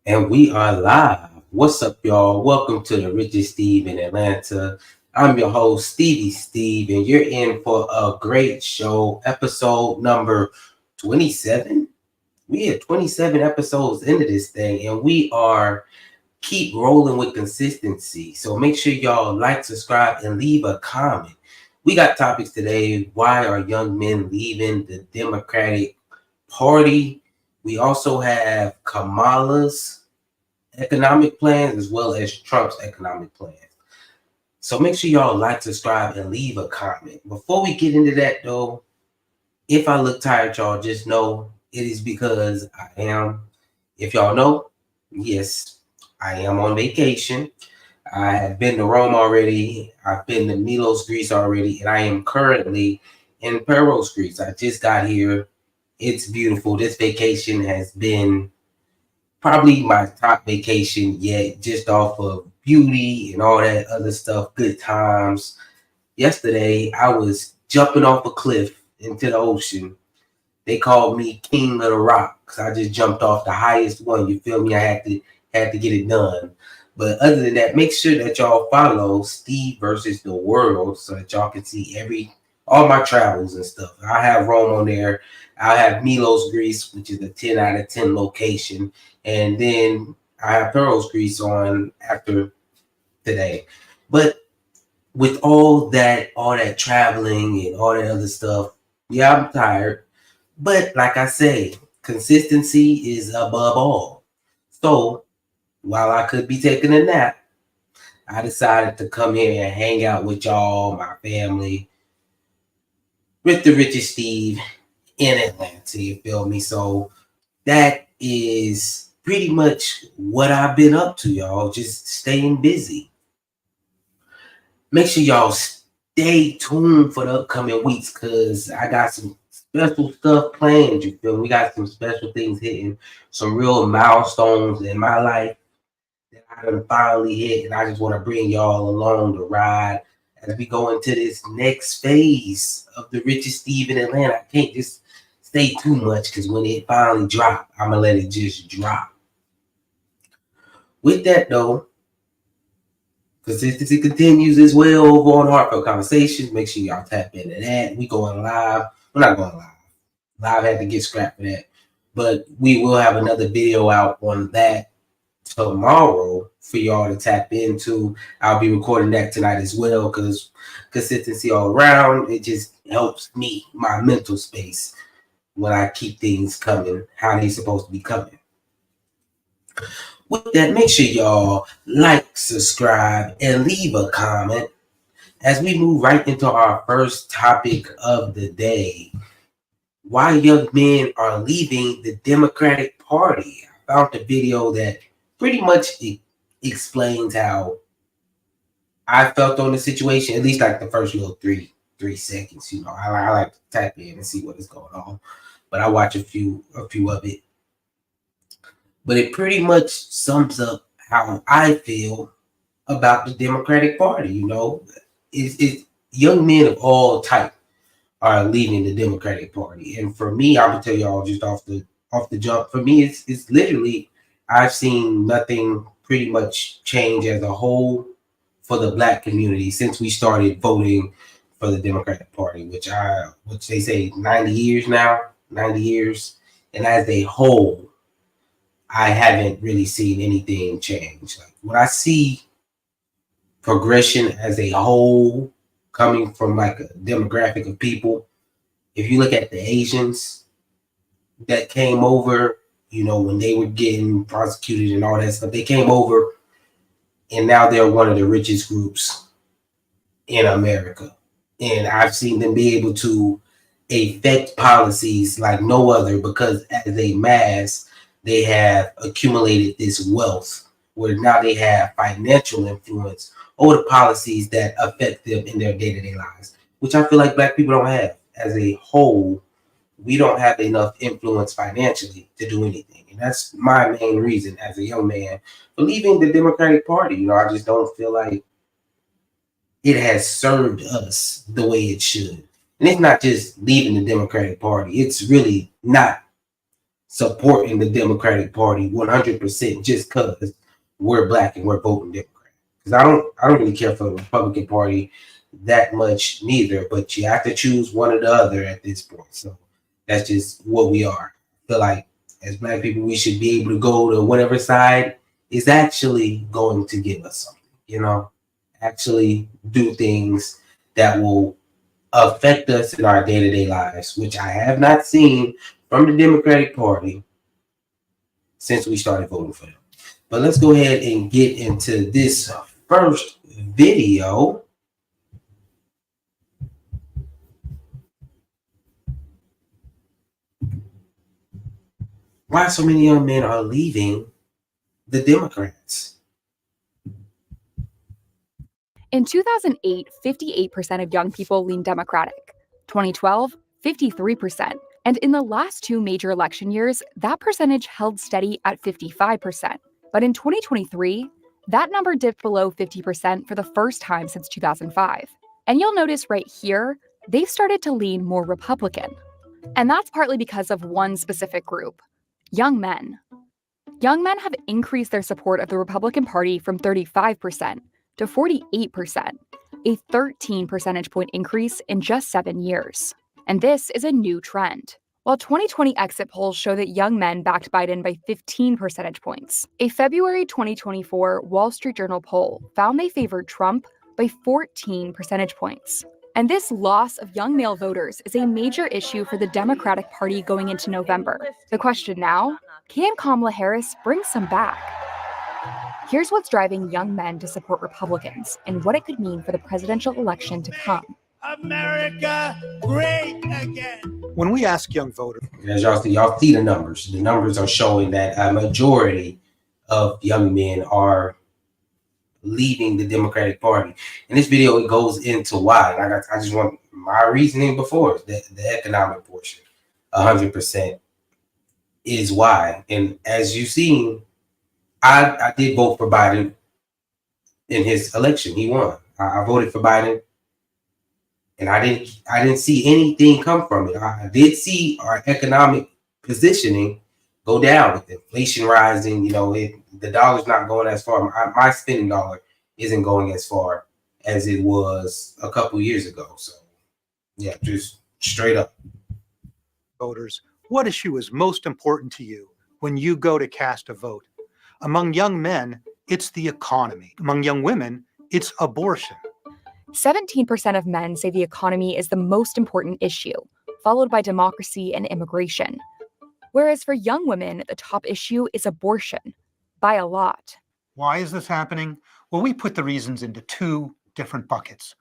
And we are live. What's up, y'all? Welcome to the Richest Steve in Atlanta. I'm your host, Stevie Steve, and you're in for a great show, episode number 27. We are 27 episodes into this thing, and we are keep rolling with consistency. So make sure y'all like, subscribe, and leave a comment. We got topics today. Why are young men leaving the Democratic Party? We also have Kamala's economic plans as well as Trump's economic plans. So make sure y'all like, subscribe, and leave a comment. Before we get into that though, if I look tired, y'all just know it is because I am. If y'all know, yes, I am on vacation. I have been to Rome already. I've been to Milos, Greece already, and I am currently in Paros, Greece. I just got here. It's beautiful. This vacation has been probably my top vacation yet, just off of beauty and all that other stuff, good times. Yesterday, I was jumping off a cliff into the ocean. They called me King of the Rock because I just jumped off the highest one. You feel me? I had to get it done. But other than that, make sure that y'all follow Steve versus the World so that y'all can see all my travels and stuff. I have Rome on there. I have Milos, Greece, which is a 10 out of 10 location. And then I have Pearls, Greece on after today. But with all that traveling and all that other stuff, yeah, I'm tired. But like I say, consistency is above all. So while I could be taking a nap, I decided to come here and hang out with y'all, my family, with the richest Steve in Atlanta. You feel me? So that is pretty much what I've been up to, y'all. Just staying busy. Make sure y'all stay tuned for the upcoming weeks because I got some special stuff planned. You feel me? We got some special things hitting, some real milestones in my life that I done finally hit, and I just want to bring y'all along the ride as we go into this next phase of the richest Steve in Atlanta. I can't just say too much because when it finally drop, I'm gonna let it just drop. With that though, consistency continues as well over on Hartfelt Conversations. Make sure y'all tap into that. We going live. We're not going live. Live had to get scrapped for that. But we will have another video out on that tomorrow for y'all to tap into. I'll be recording that tonight as well because consistency all around. It just helps me, my mental space, when I keep things coming, how they supposed to be coming. With that, make sure y'all like, subscribe, and leave a comment as we move right into our first topic of the day. Why young men are leaving the Democratic Party. I found a video that pretty much explains how I felt on the situation, at least like the first little three seconds. You know, I like to tap in and see what is going on, but I watch a few of it. But it pretty much sums up how I feel about the Democratic Party. You know, it's young men of all type are leaving the Democratic Party, and for me, I would tell y'all just off the jump. For me, it's literally I've seen nothing pretty much change as a whole for the Black community since we started voting for the Democratic Party, which they say 90 years now, 90 years, and as a whole, I haven't really seen anything change. Like when I see progression as a whole coming from like a demographic of people, if you look at the Asians that came over, you know, when they were getting prosecuted and all that stuff, they came over and now they're one of the richest groups in America. And I've seen them be able to affect policies like no other because as a mass, they have accumulated this wealth where now they have financial influence over the policies that affect them in their day-to-day lives, which I feel like Black people don't have. As a whole, we don't have enough influence financially to do anything. And that's my main reason as a young man for leaving the Democratic Party. You know, I just don't feel like it has served us the way it should. And it's not just leaving the Democratic Party. It's really not supporting the Democratic Party 100% just because we're black and we're voting Democrat. Because I don't really care for the Republican Party that much neither, but you have to choose one or the other at this point. So that's just what we are. I feel like as black people, we should be able to go to whatever side is actually going to give us something, actually do things that will affect us in our day-to-day lives, which I have not seen from the Democratic Party since we started voting for them. But let's go ahead and get into this first video. Why so many young men are leaving the Democrats? In 2008, 58% of young people leaned Democratic. 2012, 53%. And in the last two major election years, that percentage held steady at 55%. But in 2023, that number dipped below 50% for the first time since 2005. And you'll notice right here, they've started to lean more Republican. And that's partly because of one specific group: young men. Young men have increased their support of the Republican Party from 35% to 48%, a 13 percentage point increase in just 7 years. And this is a new trend. While 2020 exit polls show that young men backed Biden by 15 percentage points, a February 2024 Wall Street Journal poll found they favored Trump by 14 percentage points. And this loss of young male voters is a major issue for the Democratic Party going into November. The question now, can Kamala Harris bring some back? Here's what's driving young men to support Republicans and what it could mean for the presidential election to come. America great again. When we ask young voters, as y'all see the numbers. The numbers are showing that a majority of young men are leaving the Democratic Party. In this video, it goes into why. I just want my reasoning before the economic portion. 100% is why. And as you've seen, I did vote for Biden in his election. He won. I voted for Biden, and I didn't see anything come from it. I did see our economic positioning go down with inflation rising. The dollar's not going as far. My spending dollar isn't going as far as it was a couple years ago. So, yeah, just straight up. Voters, what issue is most important to you when you go to cast a vote? Among young men, it's the economy. Among young women, it's abortion. 17% of men say the economy is the most important issue, followed by democracy and immigration. Whereas for young women, the top issue is abortion, by a lot. Why is this happening? Well, we put the reasons into two different buckets.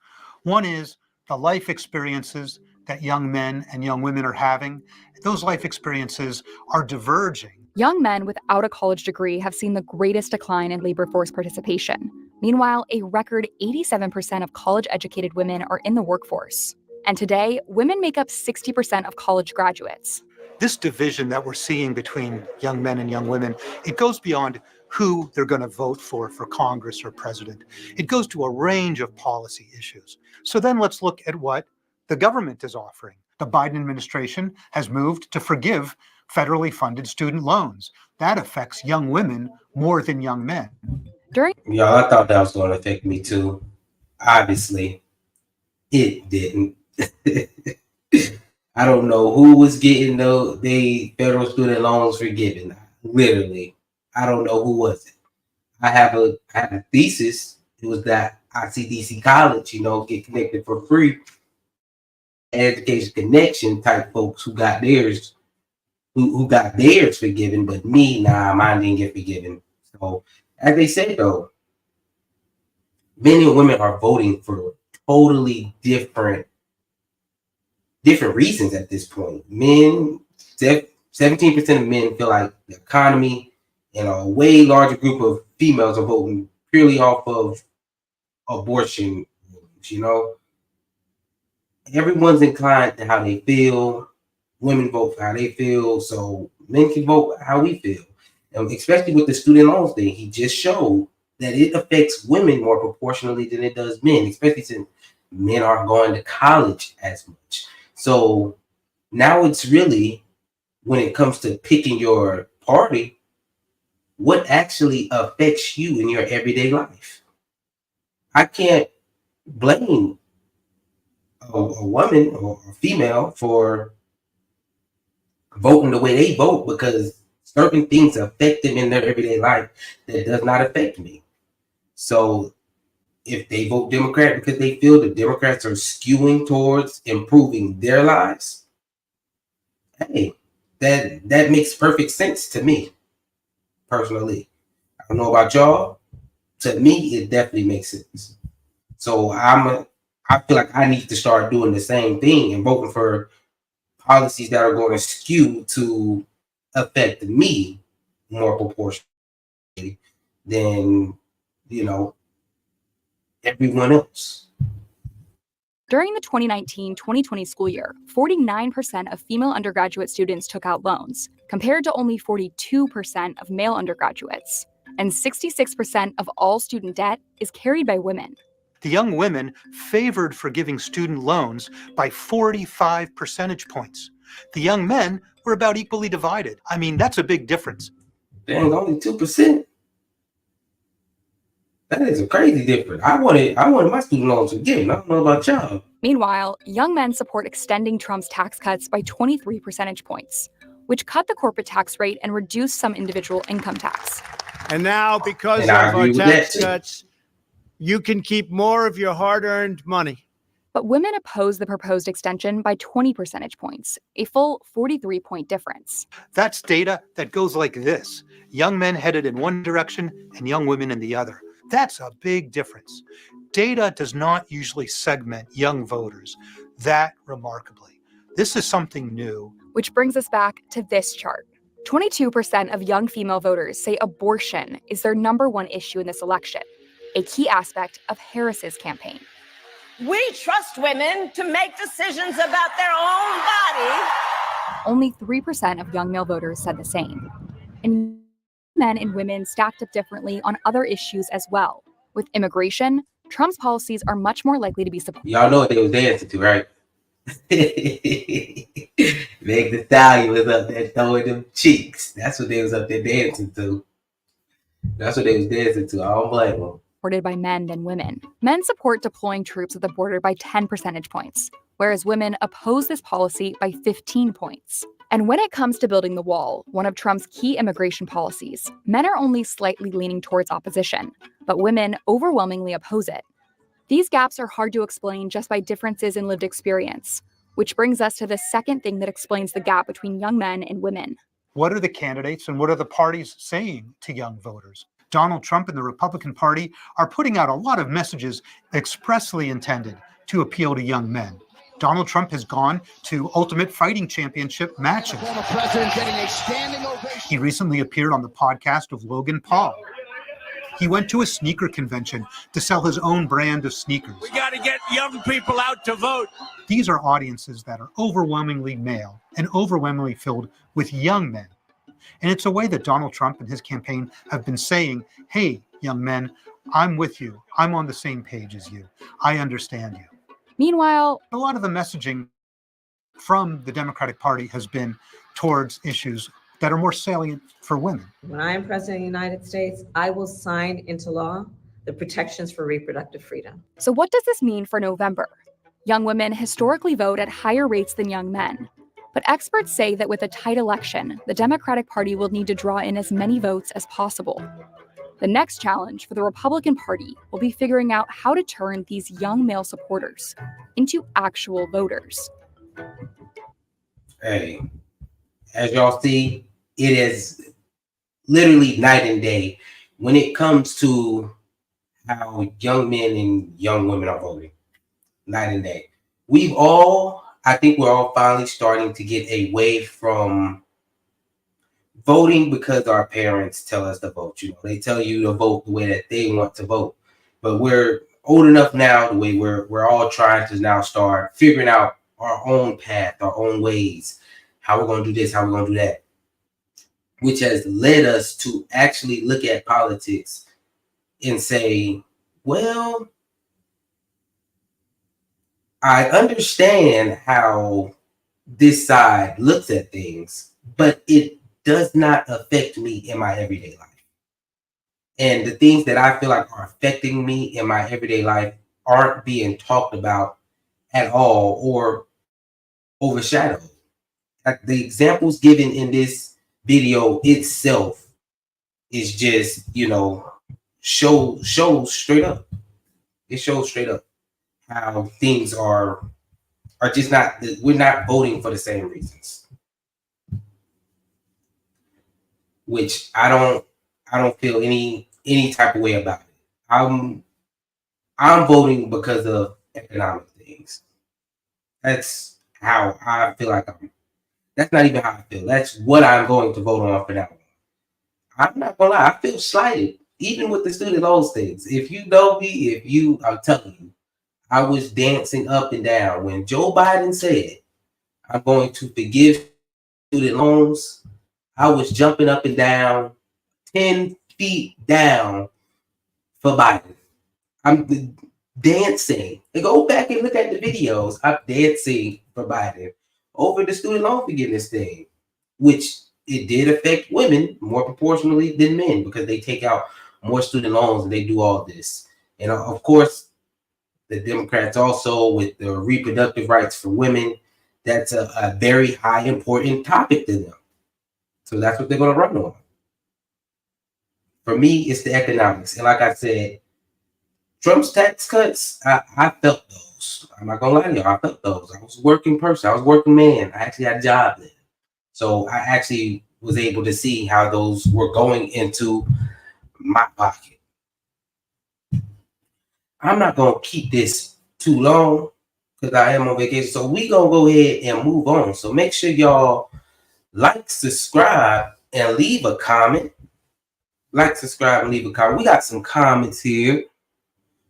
One is the life experiences that young men and young women are having. Those life experiences are diverging. Young men without a college degree have seen the greatest decline in labor force participation. Meanwhile, a record 87% of college-educated women are in the workforce. And today, women make up 60% of college graduates. This division that we're seeing between young men and young women, it goes beyond who they're going to vote for Congress or president. It goes to a range of policy issues. So then let's look at what the government is offering. The Biden administration has moved to forgive federally funded student loans. That affects young women more than young men. I thought that was going to affect me too. Obviously, it didn't. I don't know who was getting the federal student loans forgiven. Literally, I don't know who was it. I have a thesis. It was that ICDC college, get connected for free. Education connection type folks who got theirs, who got theirs forgiven, but me, mine didn't get forgiven. So, as they said though, men and women are voting for totally different reasons at this point. Men, 17% of men feel like the economy, and a way larger group of females are voting purely off of abortion. Everyone's inclined to how they feel. Women vote for how they feel, so men can vote how we feel. And especially with the student loans thing, he just showed that it affects women more proportionally than it does men, especially since men aren't going to college as much. So now it's really when it comes to picking your party, what actually affects you in your everyday life. I can't blame a woman or a female for voting the way they vote because certain things affect them in their everyday life that does not affect me. So if they vote Democrat because they feel the Democrats are skewing towards improving their lives, hey, that makes perfect sense to me personally. I don't know about y'all. To me, it definitely makes sense. So I feel like I need to start doing the same thing and voting for policies that are going to skew to affect me more proportionally than, you know, everyone else. During the 2019-2020 school year, 49% of female undergraduate students took out loans, compared to only 42% of male undergraduates. And 66% of all student debt is carried by women. The young women favored forgiving student loans by 45 percentage points. The young men were about equally divided. I mean, that's a big difference. Dang, only 2%. That is a crazy difference. I wanted my student loans forgiven. I don't know about y'all. Meanwhile, young men support extending Trump's tax cuts by 23 percentage points, which cut the corporate tax rate and reduced some individual income tax. And now, because And of I agree our with tax that, too. cuts, you can keep more of your hard-earned money. But women oppose the proposed extension by 20 percentage points, a full 43-point difference. That's data that goes like this: young men headed in one direction and young women in the other. That's a big difference. Data does not usually segment young voters that remarkably. This is something new. Which brings us back to this chart. 22% of young female voters say abortion is their number one issue in this election, a key aspect of Harris's campaign. We trust women to make decisions about their own body. Only 3% of young male voters said the same. And men and women stacked up differently on other issues as well. With immigration, Trump's policies are much more likely to be supported. Y'all know what they was dancing to, right? Meg Thee Stallion was up there throwing them cheeks. That's what they was up there dancing to. That's what they was dancing to. I don't blame them. By men than women. Men support deploying troops at the border by 10 percentage points, whereas women oppose this policy by 15 points. And when it comes to building the wall, one of Trump's key immigration policies, men are only slightly leaning towards opposition, but women overwhelmingly oppose it. These gaps are hard to explain just by differences in lived experience, which brings us to the second thing that explains the gap between young men and women. What are the candidates and what are the parties saying to young voters? Donald Trump and the Republican Party are putting out a lot of messages expressly intended to appeal to young men. Donald Trump has gone to Ultimate Fighting Championship matches. He recently appeared on the podcast of Logan Paul. He went to a sneaker convention to sell his own brand of sneakers. We got to get young people out to vote. These are audiences that are overwhelmingly male and overwhelmingly filled with young men. And it's a way that Donald Trump and his campaign have been saying, hey, young men, I'm with you. I'm on the same page as you. I understand you. Meanwhile, a lot of the messaging from the Democratic Party has been towards issues that are more salient for women. When I am president of the United States, I will sign into law the protections for reproductive freedom. So what does this mean for November? Young women historically vote at higher rates than young men. But experts say that with a tight election, the Democratic Party will need to draw in as many votes as possible. The next challenge for the Republican Party will be figuring out how to turn these young male supporters into actual voters. Hey, as y'all see, it is literally night and day when it comes to how young men and young women are voting. Night and day. I think we're all finally starting to get away from voting because our parents tell us to vote. You know, they tell you to vote the way that they want to vote. But we're old enough now, the way we're all trying to now start figuring out our own path, our own ways, how we're going to do this, how we're going to do that, which has led us to actually look at politics and say, well, I understand how this side looks at things, but it does not affect me in my everyday life. And the things that I feel like are affecting me in my everyday life aren't being talked about at all or overshadowed. Like the examples given in this video itself is just, shows straight up. It shows straight up how things are just not, we're not voting for the same reasons. Which I don't feel any type of way about it. I'm voting because of economic things. That's how I feel like that's not even how I feel. That's what I'm going to vote on for now. I'm not gonna lie, I feel slighted, even with the student loans things. If you know me, I'm telling you, I was dancing up and down when Joe Biden said, I'm going to forgive student loans. I was jumping up and down, 10 feet down for Biden. I'm dancing. And go back and look at the videos. I'm dancing for Biden over the student loan forgiveness thing, which it did affect women more proportionally than men because they take out more student loans and they do all this. And of course, the Democrats also with the reproductive rights for women, that's a very high important topic to them. So that's what they're going to run on. For me, it's the economics. And like I said, Trump's tax cuts, I felt those. I'm not going to lie to you. I felt those. I was a working person. I was a working man. I actually had a job then. So I actually was able to see how those were going into my pocket. I'm not going to keep this too long because I am on vacation. So we going to go ahead and move on. So make sure y'all like, subscribe, and leave a comment. Like, subscribe, and leave a comment. We got some comments here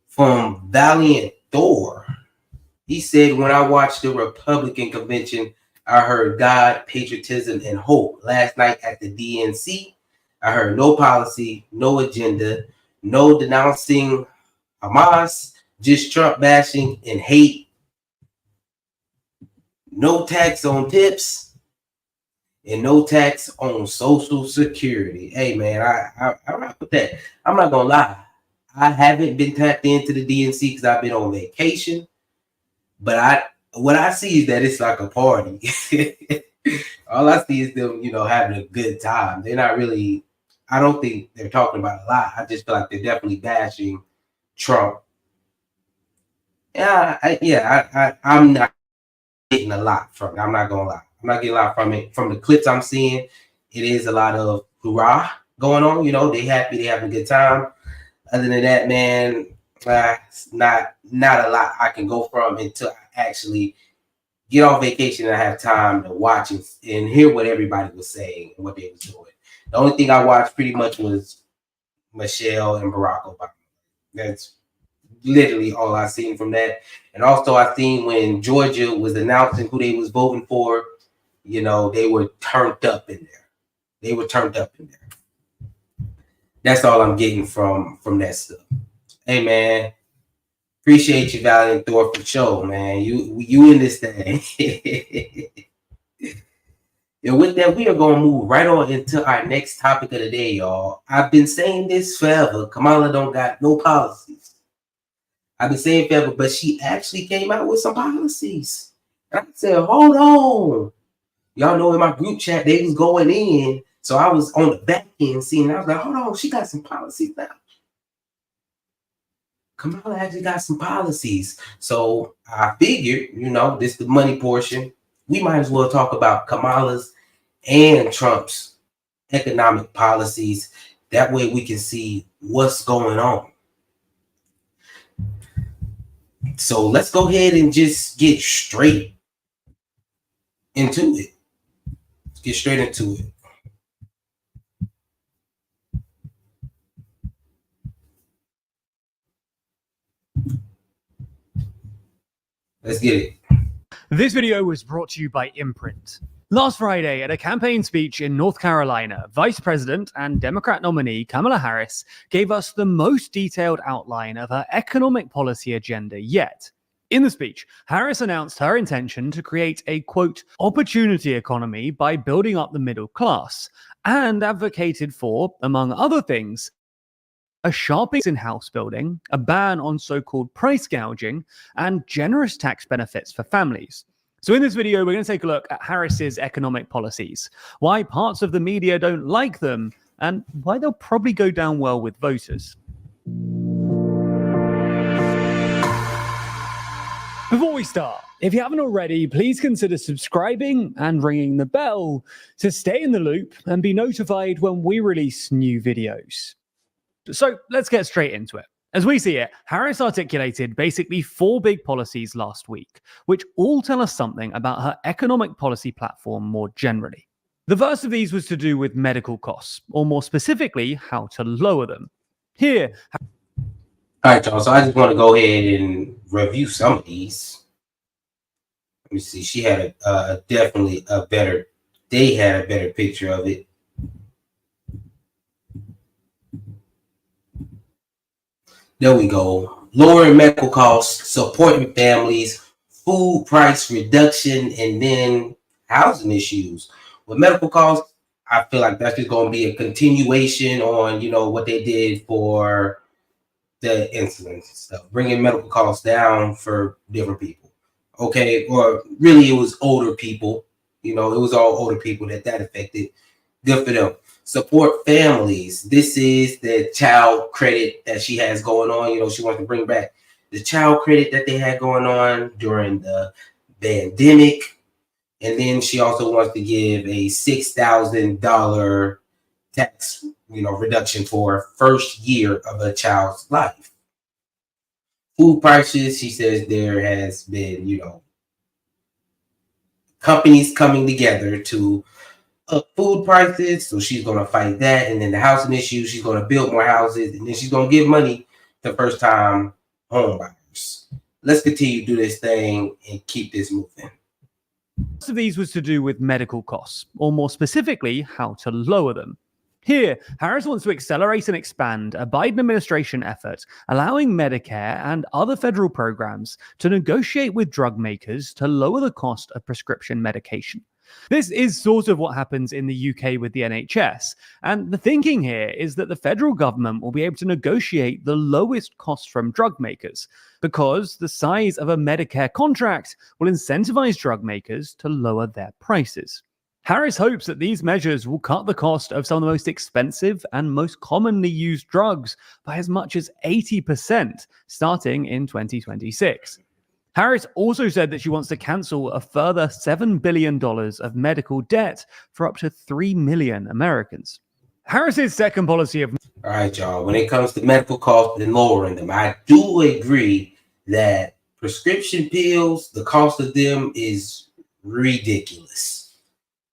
from Valiant Thor. He said, when I watched the Republican convention, I heard God, patriotism, and hope. Last night at the DNC, I heard no policy, no agenda, no denouncing Hamas, just Trump bashing and hate. No tax on tips and no tax on Social Security. Hey, man, I rock with that. I'm not going to lie. I haven't been tapped into the DNC because I've been on vacation. But what I see is that it's like a party. All I see is them, having a good time. They're not really, I don't think they're talking about a lot. I just feel like they're definitely bashing Trump. I'm not getting a lot from it. I'm not gonna lie. I'm not getting a lot from it. From the clips I'm seeing, it is a lot of hoorah going on. They happy, they having a good time. Other than that, man, it's not a lot I can go from until I actually get off vacation and I have time to watch and hear what everybody was saying and what they was doing. The only thing I watched pretty much was Michelle and Barack Obama. That's literally all I seen from that. And also I seen when Georgia was announcing who they was voting for, they were turned up in there. That's all I'm getting from that stuff. Hey, man. Appreciate you, Valiant Thor, for the show, man. You in this thing. And with that, we are going to move right on into our next topic of the day, y'all. I've been saying this forever. Kamala don't got no policies. I've been saying forever, but she actually came out with some policies. And I said, hold on. Y'all know in my group chat, they was going in. So I was on the back end seeing, I was like, hold on, she got some policies now. Kamala actually got some policies. So I figured, this is the money portion. We might as well talk about Kamala's and Trump's economic policies. That way we can see what's going on. So let's go ahead and just get straight into it. Let's get straight into it. Let's get it. This video was brought to you by Imprint. Last Friday, at a campaign speech in North Carolina, Vice President and Democrat nominee Kamala Harris gave us the most detailed outline of her economic policy agenda yet. In the speech, Harris announced her intention to create a, quote, opportunity economy by building up the middle class, and advocated for, among other things, a sharp increase in house building, a ban on so-called price gouging, and generous tax benefits for families. So in this video, we're going to take a look at Harris's economic policies, why parts of the media don't like them, and why they'll probably go down well with voters. Before we start, if you haven't already, please consider subscribing and ringing the bell to stay in the loop and be notified when we release new videos. So let's get straight into it. As we see it, Harris articulated basically 4 big policies last week, which all tell us something about her economic policy platform more generally. The first of these was to do with medical costs, or more specifically, how to lower them. Here, all right, y'all. So I just want to go ahead and review some of these. Let me see. She had definitely a better. They had a better picture of it. There we go. Lowering medical costs, supporting families, food price reduction, and then housing issues. With medical costs, I feel like that's just going to be a continuation on, what they did for the insulin stuff, bringing medical costs down for different people. Okay, or really it was older people. It was all older people that affected. Good for them. Support families. This is the child credit that she has going on. She wants to bring back the child credit that they had going on during the pandemic. And then she also wants to give a $6,000 tax, reduction for first year of a child's life. Food prices, she says there has been, companies coming together to up food prices, so she's going to fight that. And then the housing issue, she's going to build more houses, and then she's going to give money to first-time home buyers. Let's continue to do this thing and keep this moving. Most of these was to do with medical costs, or more specifically, how to lower them. Here, Harris wants to accelerate and expand a Biden administration effort, allowing Medicare and other federal programs to negotiate with drug makers to lower the cost of prescription medication. This is sort of what happens in the UK with the NHS, and the thinking here is that the federal government will be able to negotiate the lowest cost from drug makers, because the size of a Medicare contract will incentivize drug makers to lower their prices. Harris hopes that these measures will cut the cost of some of the most expensive and most commonly used drugs by as much as 80% starting in 2026. Harris also said that she wants to cancel a further $7 billion of medical debt for up to 3 million Americans. Harris's second policy of... All right, y'all. When it comes to medical costs and lowering them, I do agree that prescription pills, the cost of them is ridiculous.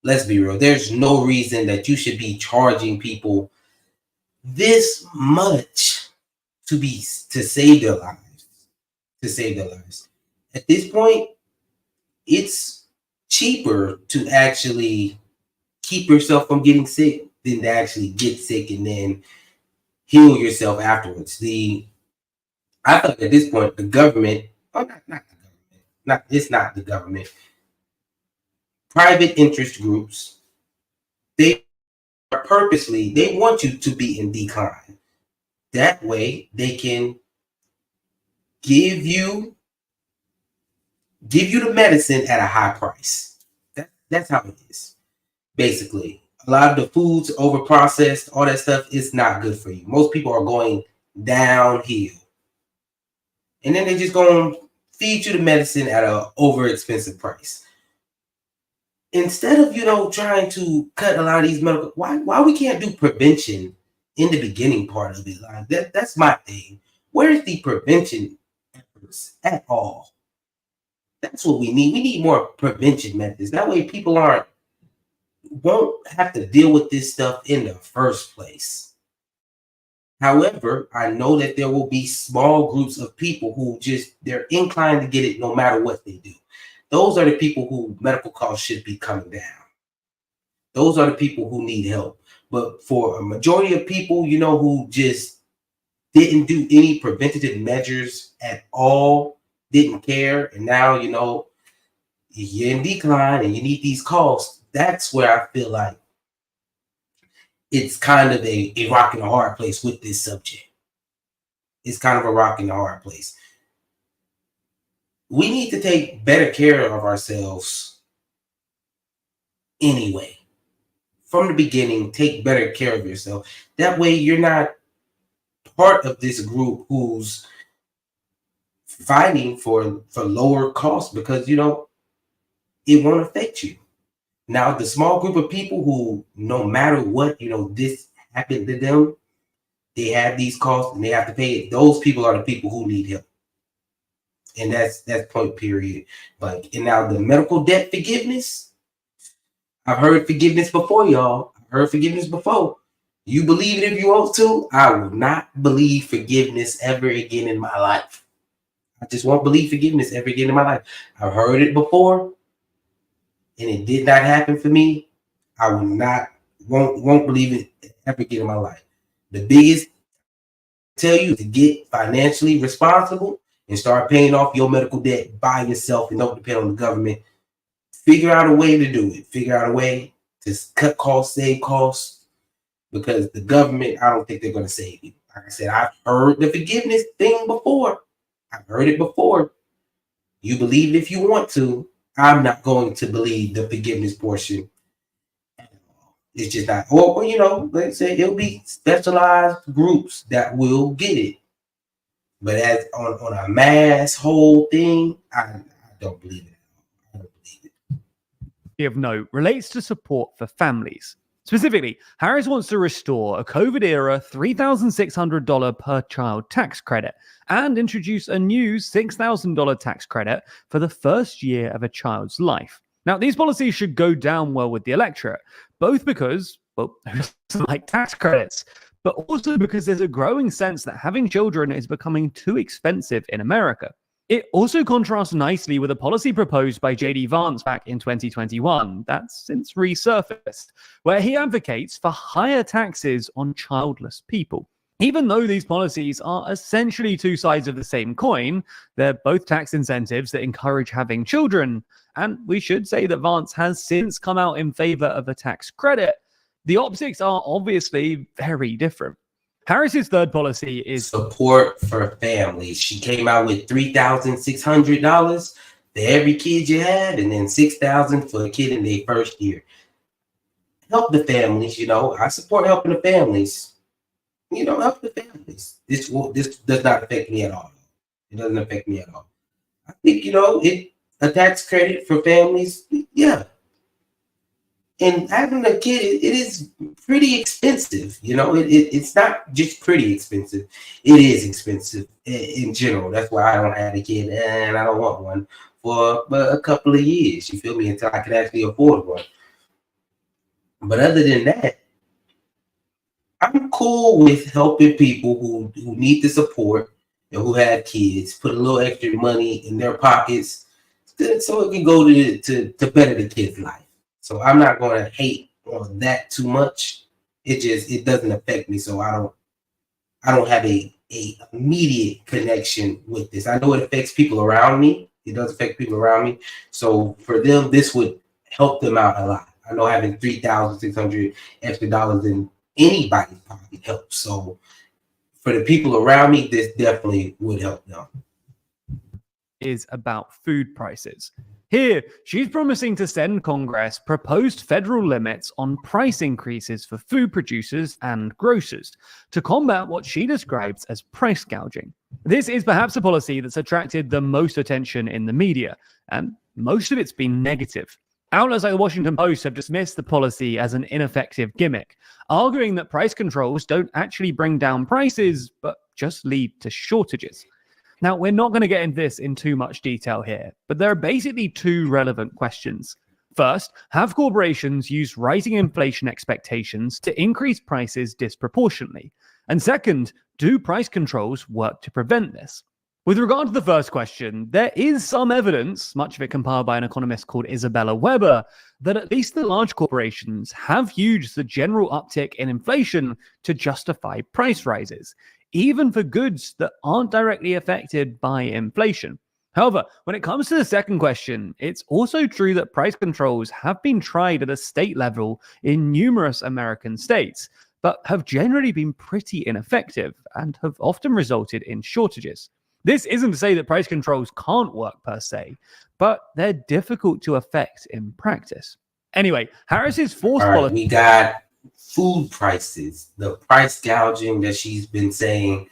Let's be real. There's no reason that you should be charging people this much to save their lives. At this point, it's cheaper to actually keep yourself from getting sick than to actually get sick and then heal yourself afterwards. I thought at this point, the government, it's not the government, private interest groups, they want you to be in decline. That way they can give you the medicine at a high price. That's how it is. Basically, a lot of the foods over processed, all that stuff is not good for you. Most people are going downhill. And then they just going to feed you the medicine at an over expensive price. Instead of, trying to cut a lot of these medical, why we can't do prevention in the beginning part of it? Like that's my thing. Where is the prevention efforts at all? That's what we need. We need more prevention methods. That way people won't have to deal with this stuff in the first place. However, I know that there will be small groups of people who they're inclined to get it no matter what they do. Those are the people who medical costs should be coming down. Those are the people who need help. But for a majority of people, who just didn't do any preventative measures at all, didn't care, and now, you know, you're in decline and you need these costs. That's where I feel like it's kind of a rock and a hard place with this subject. It's kind of a rock and a hard place. We need to take better care of ourselves anyway. From the beginning, take better care of yourself. That way you're not part of this group who's fighting for lower costs, because, you know, it won't affect you. Now, the small group of people who, no matter what, you know, this happened to them, they have these costs and they have to pay it. Those people are the people who need help. And that's point period. But, and now the medical debt forgiveness, I've heard forgiveness before, y'all. I've heard forgiveness before. You believe it if you want to. I will not believe forgiveness ever again in my life. I just won't believe forgiveness ever again in my life. I've heard it before, and it did not happen for me. I will not, won't believe it ever again in my life. The biggest tell you to get financially responsible and start paying off your medical debt by yourself and don't depend on the government. Figure out a way to do it. Figure out a way to cut costs, save costs, because the government, I don't think they're going to save you. Like I said, I've heard the forgiveness thing before. I've heard it before. You believe it if you want to. I'm not going to believe the forgiveness portion. It's just not, or you know, let's say it'll be specialized groups that will get it. But as on a mass whole thing, I don't believe it. I don't believe it. Of note relates to support for families. Specifically, Harris wants to restore a COVID-era $3,600 per child tax credit and introduce a new $6,000 tax credit for the first year of a child's life. Now, these policies should go down well with the electorate, both because, well, who doesn't like tax credits, but also because there's a growing sense that having children is becoming too expensive in America. It also contrasts nicely with a policy proposed by J.D. Vance back in 2021 that's since resurfaced, where he advocates for higher taxes on childless people. Even though these policies are essentially two sides of the same coin, they're both tax incentives that encourage having children, and we should say that Vance has since come out in favor of a tax credit. The optics are obviously very different. Harris's third policy is support for families. She came out with $3,600 for every kid you have, and then $6,000 for a kid in their first year. Help the families, you know. I support helping the families. You know, help the families. This does not affect me at all. It doesn't affect me at all. I think, you know, a tax credit for families, yeah. And having a kid, it is pretty expensive. You know, it's not just pretty expensive. It is expensive in general. That's why I don't have a kid, and I don't want one for a couple of years. You feel me? Until I can actually afford one. But other than that, I'm cool with helping people who need the support and who have kids, put a little extra money in their pockets so it can go to better the kid's life. So I'm not going to hate on that too much. It doesn't affect me. So I don't have a immediate connection with this. I know it affects people around me. It does affect people around me. So for them, this would help them out a lot. I know having $3,600 extra dollars in anybody's pocket helps. So for the people around me, this definitely would help them. Is about food prices. Here, she's promising to send Congress proposed federal limits on price increases for food producers and grocers to combat what she describes as price gouging. This is perhaps a policy that's attracted the most attention in the media, and most of it's been negative. Outlets like the Washington Post have dismissed the policy as an ineffective gimmick, arguing that price controls don't actually bring down prices, but just lead to shortages. Now, we're not going to get into this in too much detail here, but there are basically two relevant questions. First, have corporations used rising inflation expectations to increase prices disproportionately? And second, do price controls work to prevent this? With regard to the first question, there is some evidence, much of it compiled by an economist called Isabella Weber, that at least the large corporations have used the general uptick in inflation to justify price rises, even for goods that aren't directly affected by inflation. However, when it comes to the second question, it's also true that price controls have been tried at a state level in numerous American states, but have generally been pretty ineffective and have often resulted in shortages. This isn't to say that price controls can't work per se, but they're difficult to effect in practice. Anyway, Harris's forced All right, policy. we got food prices, the price gouging that she's been saying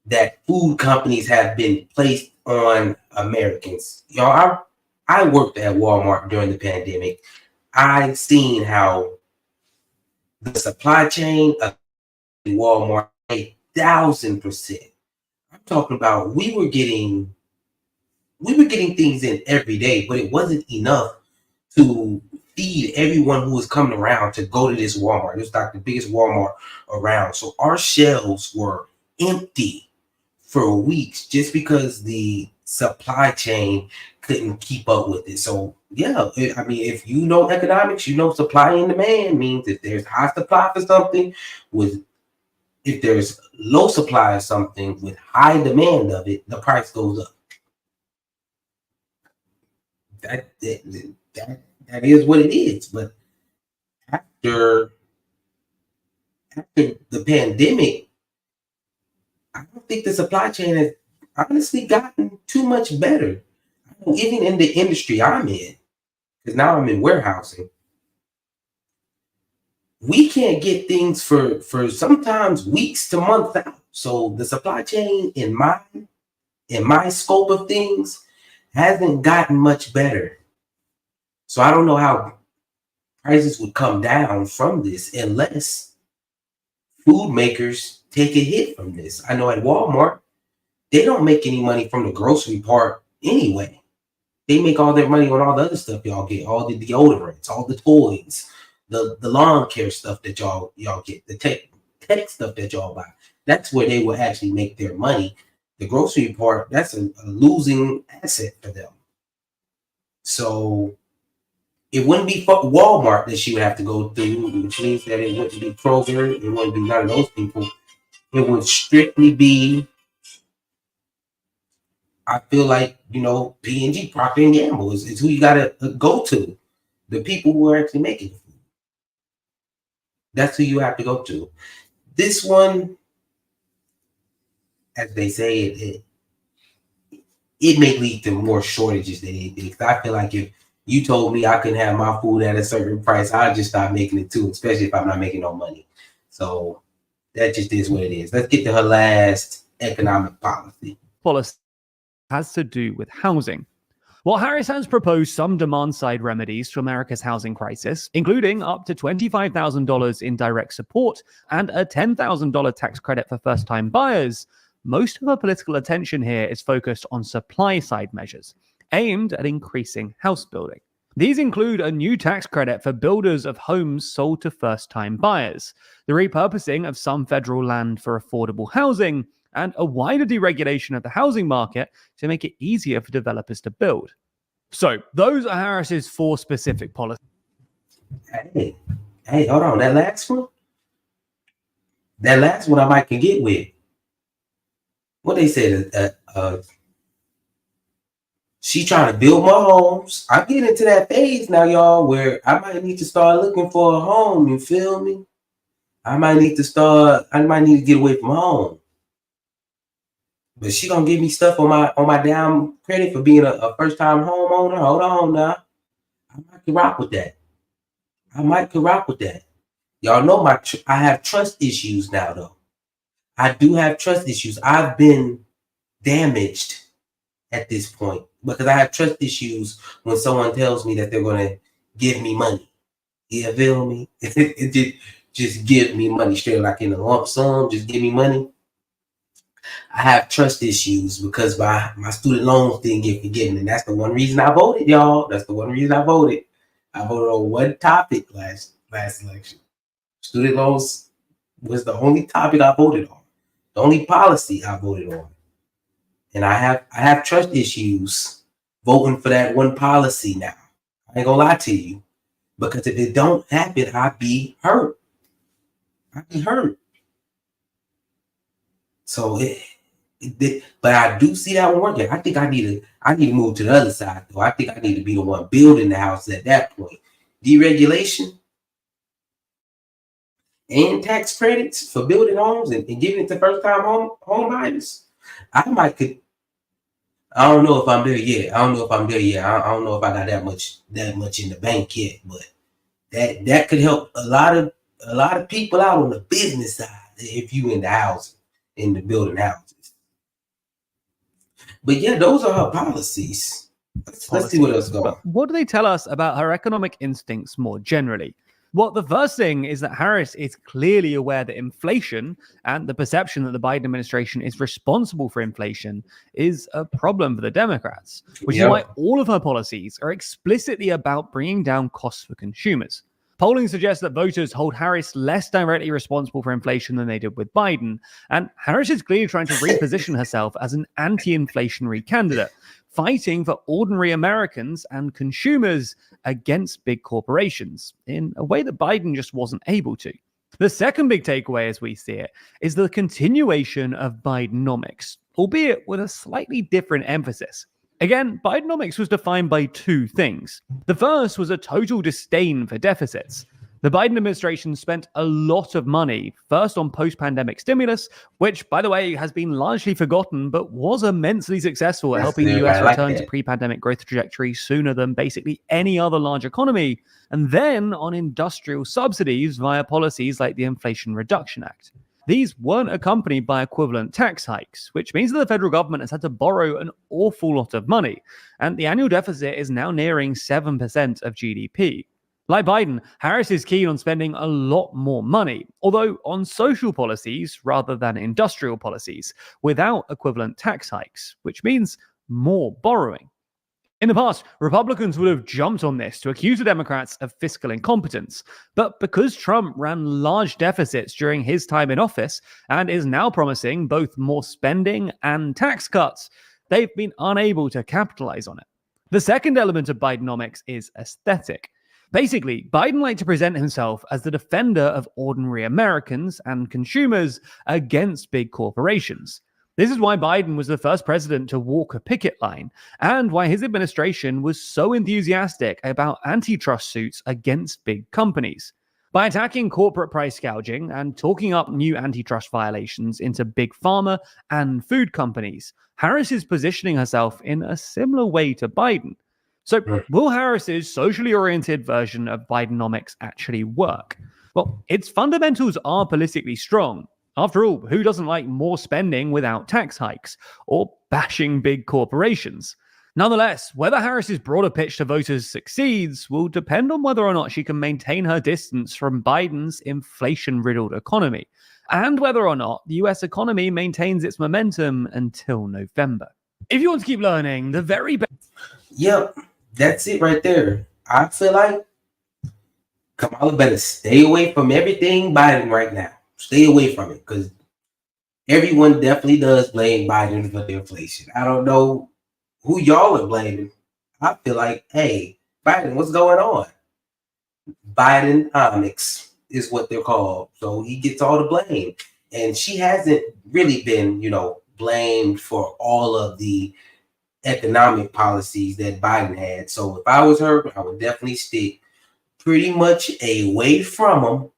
that food companies have been placed on Americans. Y'all, I worked at Walmart during the pandemic. I seen how the supply chain of Walmart 1,000%. I'm talking about we were getting things in every day, but it wasn't enough to feed everyone who was coming around to go to this Walmart. It was like the biggest Walmart around. So our shelves were empty for weeks just because the supply chain couldn't keep up with it. So yeah, I mean, if you know economics, you know supply and demand means if there's high supply for something if there's low supply of something with high demand of it, the price goes up. That is what it is. But after the pandemic, I don't think the supply chain has honestly gotten too much better. Even in the industry I'm in, because now I'm in warehousing, we can't get things for sometimes weeks to months out. So the supply chain in my scope of things hasn't gotten much better. So I don't know how prices would come down from this unless food makers take a hit from this. I know at Walmart, they don't make any money from the grocery part anyway. They make all their money on all the other stuff y'all get, all the deodorants, all the toys, the lawn care stuff that y'all get, the tech stuff that y'all buy. That's where they will actually make their money. The grocery part, that's a losing asset for them. So it wouldn't be Walmart that she would have to go through, which means that it wouldn't be Kroger, it wouldn't be none of those people. It would strictly be, I feel like, P&G, Procter & Gamble is who you got to go to. The people who are actually making food. That's who you have to go to. This one, as they say, it may lead to more shortages than anything. Because I feel like if you told me I couldn't have my food at a certain price, I'd just stop making it too, especially if I'm not making no money. So that just is what it is. Let's get to her last economic policy. Policy has to do with housing. While Harris has proposed some demand-side remedies to America's housing crisis, including up to $25,000 in direct support and a $10,000 tax credit for first-time buyers, most of her political attention here is focused on supply-side measures aimed at increasing house building. These include a new tax credit for builders of homes sold to first-time buyers, the repurposing of some federal land for affordable housing, and a wider deregulation of the housing market to make it easier for developers to build. So, those are Harris's 4 specific policies. Hey, hold on. That last one I might can get with. What they said, she trying to build more homes. I get into that phase now, y'all, where I might need to start looking for a home. You feel me? I might need to get away from home. But she gonna give me stuff on my down credit for being a first time homeowner. Hold on now. I might can rock with that. Y'all know I have trust issues now though. I do have trust issues. I've been damaged at this point because I have trust issues when someone tells me that they're gonna give me money. You feel me? Just give me money straight like in a lump sum. Just give me money. I have trust issues because my student loans didn't get forgiven. And that's the one reason I voted, y'all. That's the one reason I voted. I voted on one topic last election. Student loans was the only topic I voted on. The only policy I voted on. And I have trust issues voting for that one policy now. I ain't gonna lie to you. Because if it don't happen, I'd be hurt. So But I do see that one working. I think I need to move to the other side though. I think I need to be the one building the house at that point. Deregulation and tax credits for building homes and giving it to first time home buyers. I don't know if I'm there yet. I don't know if I got that much in the bank yet, but that could help a lot of people out on the business side if you in the housing, in the building houses. But yeah, those are her policies. Let's see what else goes. But what do they tell us about her economic instincts more generally? Well, the first thing is that Harris is clearly aware that inflation and the perception that the Biden administration is responsible for inflation is a problem for the Democrats, which is why all of her policies are explicitly about bringing down costs for consumers. Polling suggests that voters hold Harris less directly responsible for inflation than they did with Biden, and Harris is clearly trying to reposition herself as an anti-inflationary candidate, fighting for ordinary Americans and consumers against big corporations in a way that Biden just wasn't able to. The second big takeaway, as we see it, is the continuation of Bidenomics, albeit with a slightly different emphasis. Again, Bidenomics was defined by two things. The first was a total disdain for deficits. The Biden administration spent a lot of money, first on post-pandemic stimulus, which, by the way, has been largely forgotten, but was immensely successful at helping the US return to pre-pandemic growth trajectory sooner than basically any other large economy, and then on industrial subsidies via policies like the Inflation Reduction Act. These weren't accompanied by equivalent tax hikes, which means that the federal government has had to borrow an awful lot of money, and the annual deficit is now nearing 7% of GDP. Like Biden, Harris is keen on spending a lot more money, although on social policies rather than industrial policies, without equivalent tax hikes, which means more borrowing. In the past, Republicans would have jumped on this to accuse the Democrats of fiscal incompetence, but because Trump ran large deficits during his time in office and is now promising both more spending and tax cuts, they've been unable to capitalize on it. The second element of Bidenomics is aesthetic. Basically, Biden liked to present himself as the defender of ordinary Americans and consumers against big corporations. This is why Biden was the first president to walk a picket line, and why his administration was so enthusiastic about antitrust suits against big companies. By attacking corporate price gouging and talking up new antitrust violations into big pharma and food companies, Harris is positioning herself in a similar way to Biden. So, will Harris's socially oriented version of Bidenomics actually work? Well, its fundamentals are politically strong. After all, who doesn't like more spending without tax hikes or bashing big corporations? Nonetheless, whether Harris's broader pitch to voters succeeds will depend on whether or not she can maintain her distance from Biden's inflation-riddled economy, and whether or not the US economy maintains its momentum until November. If you want to keep learning, the very best... Yep, that's it right there. I feel like Kamala better stay away from everything Biden right now. Stay away from it, because everyone definitely does blame Biden for the inflation. I don't know who y'all are blaming. I feel like, hey, Biden, what's going on? Bidenomics is what they're called. So he gets all the blame. And she hasn't really been, blamed for all of the economic policies that Biden had. So if I was her, I would definitely stick pretty much away from them.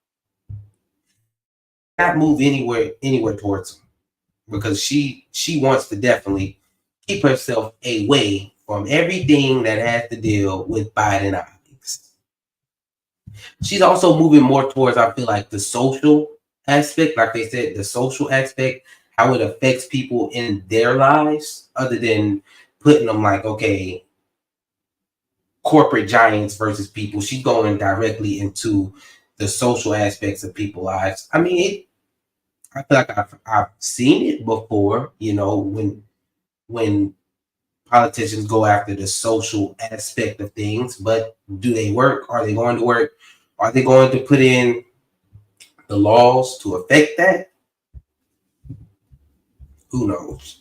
Not move anywhere towards him, because she wants to definitely keep herself away from everything that has to deal with Bidenomics. She's also moving more towards, I feel like, the social aspect, like they said, the social aspect, how it affects people in their lives, other than putting them like, okay, corporate giants versus people. She's going directly into the social aspects of people's lives. I mean, I feel like I've seen it before, when politicians go after the social aspect of things, but do they work? Are they going to work? Are they going to put in the laws to affect that? Who knows?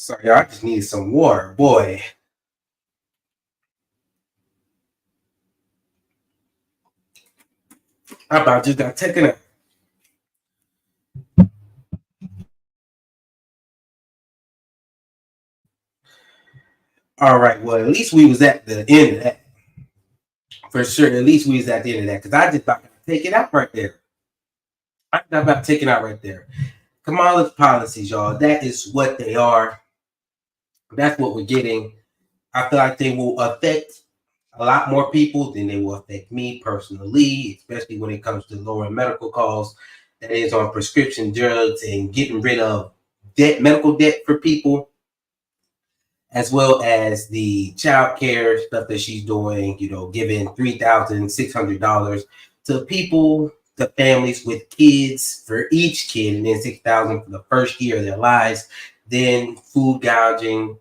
Sorry, y'all, I just needed some water, boy. I about just got taken out. All right, well, at least we was at the end of that. For sure, at least we was at the end of that, because I just about to take it out right there. I'm about to take it out right there. Kamala's policies, y'all, that is what they are. That's what we're getting. I feel like they will affect a lot more people than they will affect me personally, especially when it comes to lowering medical costs, that is on prescription drugs and getting rid of debt, medical debt for people, as well as the child care stuff that she's doing, you know, giving $3,600 to people, to families with kids for each kid, and then $6,000 for the first year of their lives. Then food gouging,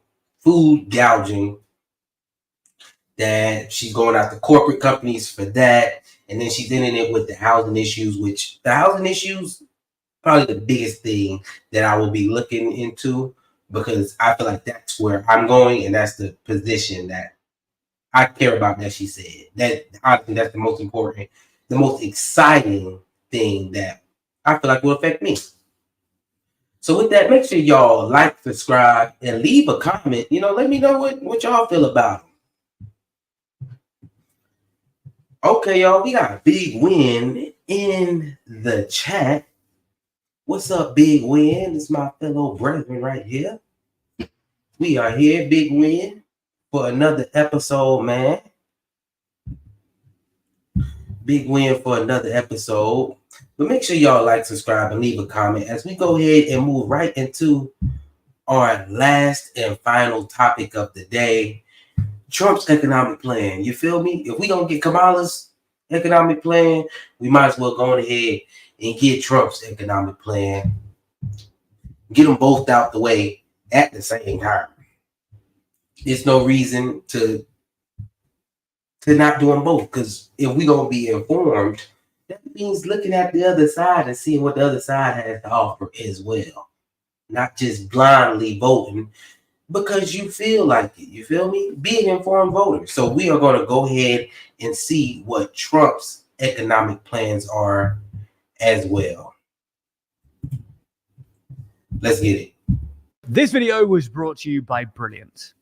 that she's going after corporate companies for that. And then she's ending it with the housing issues, which the housing issues, probably the biggest thing that I will be looking into, because I feel like that's where I'm going, and that's the position that I care about, that she said. That I think that's the most important, the most exciting thing that I feel like will affect me. So with that, make sure y'all like, subscribe, and leave a comment. You know, let me know what y'all feel about it. Okay, y'all, we got a big win in the chat. What's up, Big Win? It's my fellow brethren right here. We are here, Big Win, for another episode, man. Big Win for another episode. But make sure y'all like, subscribe, and leave a comment as we go ahead and move right into our last and final topic of the day. Trump's economic plan. You feel me? If we don't get Kamala's economic plan, we might as well go ahead and get Trump's economic plan. Get them both out the way at the same time. There's no reason to not do them both, because if we gonna be informed, that means looking at the other side and seeing what the other side has to offer as well. Not just blindly voting because you feel like it. You feel me? Be an informed voter. So we are going to go ahead and see what Trump's economic plans are as well. Let's get it. This video was brought to you by Brilliant.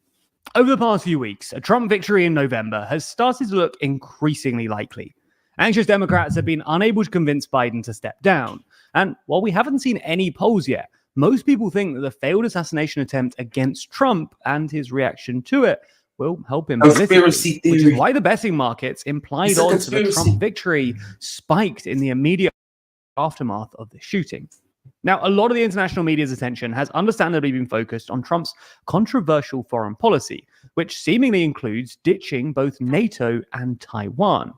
Over the past few weeks, a Trump victory in November has started to look increasingly likely. Anxious Democrats have been unable to convince Biden to step down. And while we haven't seen any polls yet, most people think that the failed assassination attempt against Trump and his reaction to it will help him Conspiracy politically, which theory. is why the betting markets implied odds of a Trump victory spiked in the immediate aftermath of the shooting. Now, a lot of the international media's attention has understandably been focused on Trump's controversial foreign policy, which seemingly includes ditching both NATO and Taiwan.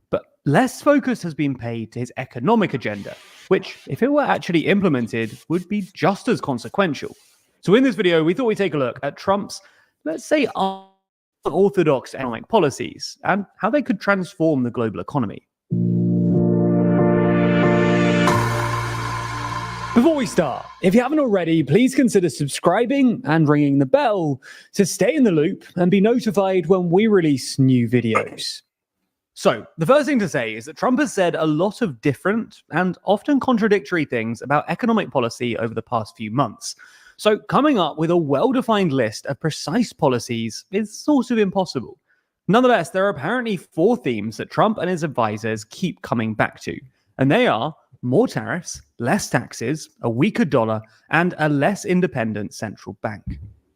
But less focus has been paid to his economic agenda, which, if it were actually implemented, would be just as consequential. So in this video, we thought we'd take a look at Trump's, let's say, unorthodox economic policies and how they could transform the global economy. Before we start, if you haven't already, please consider subscribing and ringing the bell to stay in the loop and be notified when we release new videos. So, the first thing to say is that Trump has said a lot of different and often contradictory things about economic policy over the past few months. So, coming up with a well-defined list of precise policies is sort of impossible. Nonetheless, there are apparently 4 themes that Trump and his advisors keep coming back to, and they are more tariffs, less taxes, a weaker dollar, and a less independent central bank.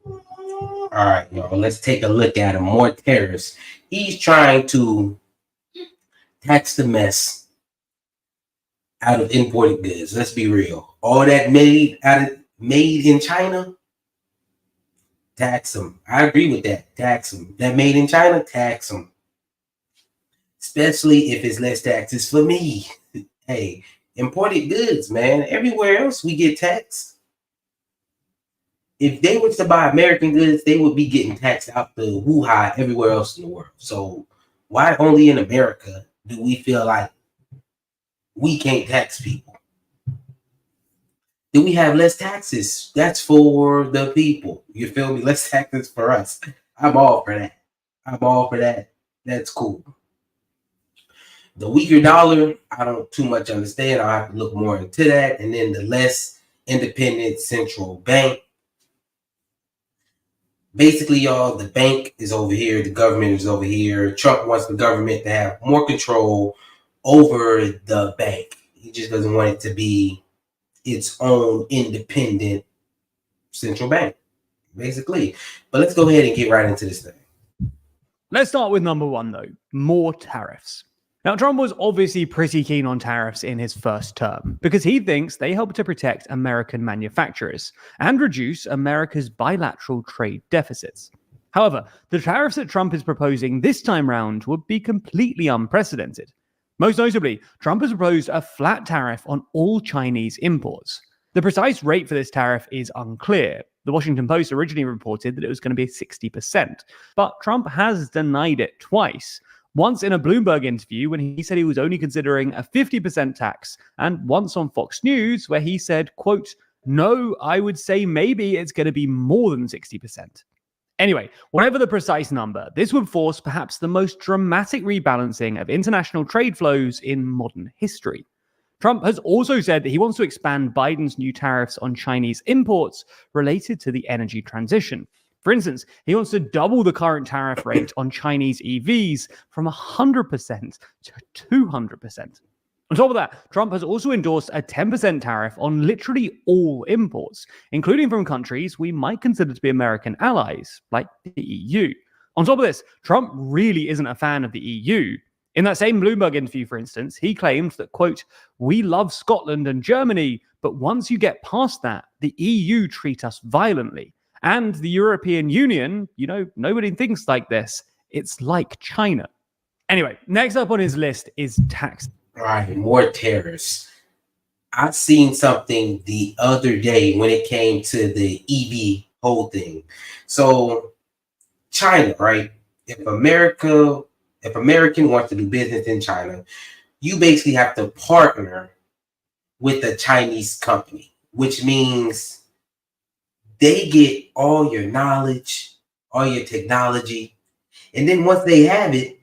All right, y'all, let's take a look at him. More tariffs. He's trying to tax the mess out of imported goods. Let's be real. All that made in China, tax them. I agree with that. Tax them. That made in China, tax them. Especially if it's less taxes for me. Hey, imported goods, man. Everywhere else we get taxed. If they were to buy American goods, they would be getting taxed out the hoo-ha everywhere else in the world. So why only in America do we feel like we can't tax people? Then we have less taxes. That's for the people. You feel me? Less taxes for us. I'm all for that. I'm all for that. That's cool. The weaker dollar, I don't too much understand. I'll have to look more into that. And then the less independent central bank. Basically, y'all, the bank is over here. The government is over here. Trump wants the government to have more control over the bank. He just doesn't want it to be its own independent central bank, basically. But let's go ahead and get right into this thing. Let's start with number one, though, more tariffs. Now, Trump was obviously pretty keen on tariffs in his first term because he thinks they help to protect American manufacturers and reduce America's bilateral trade deficits. However, the tariffs that Trump is proposing this time round would be completely unprecedented. Most notably, Trump has proposed a flat tariff on all Chinese imports. The precise rate for this tariff is unclear. The Washington Post originally reported that it was going to be 60%, but Trump has denied it twice. Once in a Bloomberg interview when he said he was only considering a 50% tax, and once on Fox News where he said, quote, "No, I would say maybe it's going to be more than 60%. Anyway, whatever the precise number, this would force perhaps the most dramatic rebalancing of international trade flows in modern history. Trump has also said that he wants to expand Biden's new tariffs on Chinese imports related to the energy transition. For instance, he wants to double the current tariff rate on Chinese EVs from 100% to 200%. On top of that, Trump has also endorsed a 10% tariff on literally all imports, including from countries we might consider to be American allies, like the EU. On top of this, Trump really isn't a fan of the EU. In that same Bloomberg interview, for instance, he claimed that, quote, "We love Scotland and Germany, but once you get past that, the EU treat us violently. And the European Union, nobody thinks like this. It's like China." Anyway, next up on his list is tax. All right, more tariffs. I seen something the other day when it came to the EV whole thing. So China, right? If American wants to do business in China, you basically have to partner with a Chinese company, which means they get all your knowledge, all your technology, and then once they have it,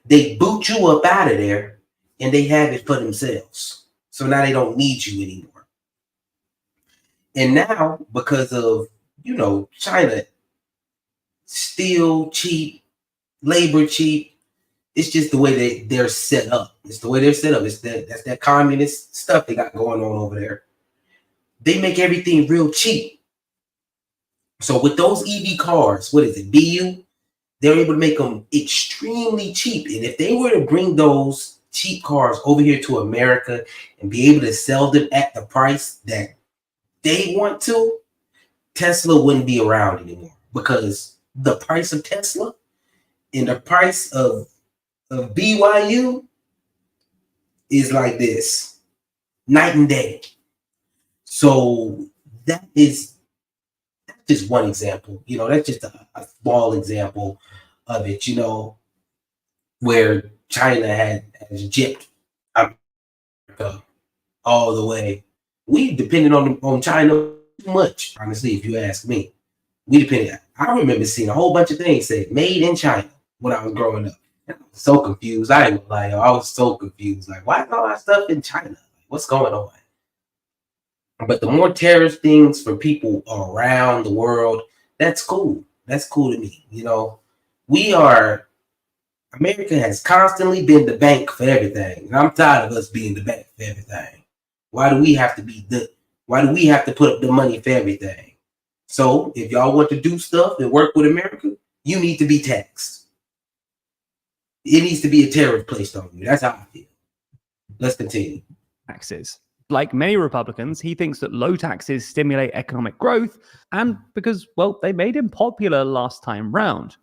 they boot you up out of there and they have it for themselves. So now they don't need you anymore. And now, because of, China, steel cheap, labor cheap, it's just the way they're set up. It's the way they're set up. That's that communist stuff they got going on over there. They make everything real cheap. So with those EV cars, what is it, BU? They're able to make them extremely cheap. And if they were to bring those cheap cars over here to America and be able to sell them at the price that they want to, Tesla wouldn't be around anymore, because the price of Tesla and the price of BYU is like this, night and day. So that is just one example. That's just a small example of it, where China has gypped America all the way. We depended on China too much, honestly, if you ask me. We depended. I remember seeing a whole bunch of things said made in China when I was growing up. And I was so confused. I ain't gonna lie, I was so confused. Like, why is all that stuff in China? What's going on? But the more terrorist things for people around the world, that's cool. That's cool to me. America has constantly been the bank for everything. And I'm tired of us being the bank for everything. Why do we have to put up the money for everything? So if y'all want to do stuff and work with America, you need to be taxed. It needs to be a tariff placed on you. That's how I feel. Let's continue. Taxes. Like many Republicans, he thinks that low taxes stimulate economic growth, and because, they made him popular last time round.